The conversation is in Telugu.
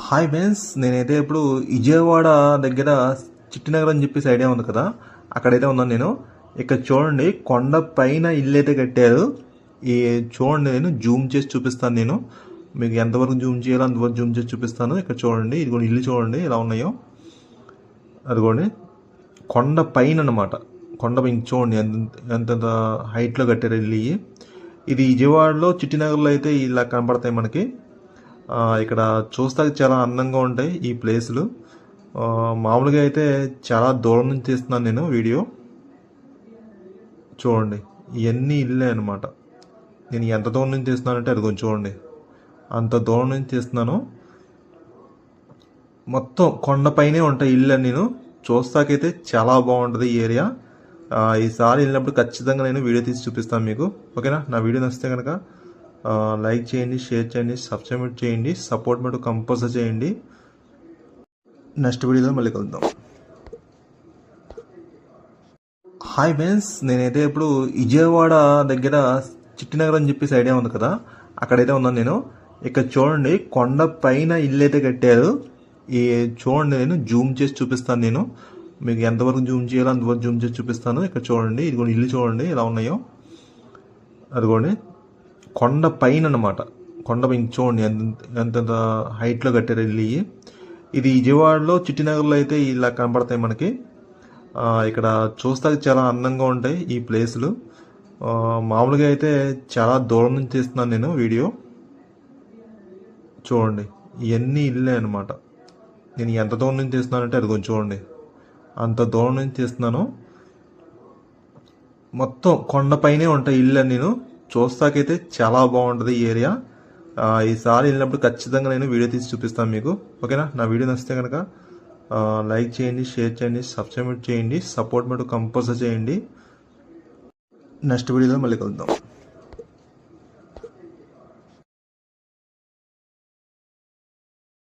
హాయ్ ఫ్రెండ్స్, నేనైతే ఇప్పుడు విజయవాడ దగ్గర చిట్టినగర్ అని చెప్పేసి ఐడియా ఉంది కదా, అక్కడైతే ఉన్నాను నేను. ఇక్కడ చూడండి, కొండ పైన ఇల్లు అయితే కట్టారు. ఈ చూడండి, నేను జూమ్ చేసి చూపిస్తాను. నేను మీకు ఎంతవరకు జూమ్ చేయాలో అంతవరకు జూమ్ చేసి చూపిస్తాను. ఇక్కడ చూడండి, ఇది కూడా ఇల్లు చూడండి ఎలా ఉన్నాయో. అదిగోండి, కొండ పైన అనమాట. కొండ పైన చూడండి ఎంత హైట్లో కట్టారు ఇల్లు. ఇది విజయవాడలో చిట్టినగర్లో అయితే ఇలా కనపడతాయి మనకి. ఇక్కడ చూస్తానికి చాలా అందంగా ఉంటాయి ఈ ప్లేసులు. మామూలుగా అయితే చాలా దూరం నుంచి తీస్తున్నాను నేను వీడియో. చూడండి, ఇవన్నీ ఇల్లే అనమాట. నేను ఎంత దూరం నుంచి తీస్తున్నానంటే అది కొంచెం చూడండి, అంత దూరం నుంచి తీస్తున్నాను. మొత్తం కొండపైనే ఉంటాయి ఇల్లు. నేను చూస్తాకైతే చాలా బాగుంటుంది ఈ ఏరియా. ఈసారి వెళ్ళినప్పుడు ఖచ్చితంగా నేను వీడియో తీసి చూపిస్తాను మీకు. ఓకేనా? నా వీడియో నచ్చితే కనుక లైక్ చేయండి, షేర్ చేయండి, సబ్స్క్రైబ్ చేయండి, సపోర్ట్ మటు కంపల్సరీ చేయండి. నెక్స్ట్ వీడియోలో మళ్ళీ కలుద్దాం. హాయ్ ఫ్రెండ్స్, నేనైతే ఇప్పుడు విజయవాడ దగ్గర చిట్టినగర్ అని చెప్పేసి ఐడియా ఉంది కదా, అక్కడైతే ఉన్నాను నేను. ఇక్కడ చూడండి, కొండ పైన ఇల్లు అయితే కట్టారు. ఈ చూడండి, నేను జూమ్ చేసి చూపిస్తాను. నేను మీకు ఎంతవరకు జూమ్ చేయాలో అంతవరకు జూమ్ చేసి చూపిస్తాను. ఇక్కడ చూడండి, ఇది కూడా ఇల్లు చూడండి ఎలా ఉన్నాయో. అదిగోండి, కొండ పైన అనమాట. కొండ పైన చూడండి ఎంత హైట్లో కట్టారు ఇల్లు. ఇది విజయవాడలో చిట్టినగర్లో అయితే ఇలా కనపడతాయి మనకి. ఇక్కడ చూస్తానికి చాలా అందంగా ఉంటాయి ఈ ప్లేసులు. మామూలుగా అయితే చాలా దూరం నుంచి తీస్తున్నాను నేను వీడియో. చూడండి, ఇవన్నీ ఇల్లే అనమాట. నేను ఎంత దూరం నుంచి తీస్తున్నానంటే అది కొంచెం చూడండి, అంత దూరం నుంచి తీస్తున్నాను. మొత్తం కొండపైనే ఉంటాయి ఇల్లు. నేను చూస్తాకైతే చాలా బాగుంటుంది ఈ ఏరియా. ఈసారి వెళ్ళినప్పుడు ఖచ్చితంగా నేను వీడియో తీసి చూపిస్తాను మీకు. ఓకేనా? నా వీడియో నచ్చితే కనుక లైక్ చేయండి, షేర్ చేయండి, సబ్స్క్రైబ్ చేయండి, సపోర్ట్ మటు కంపల్సరీ చేయండి. నెక్స్ట్ వీడియోలో మళ్ళీ కలుద్దాం.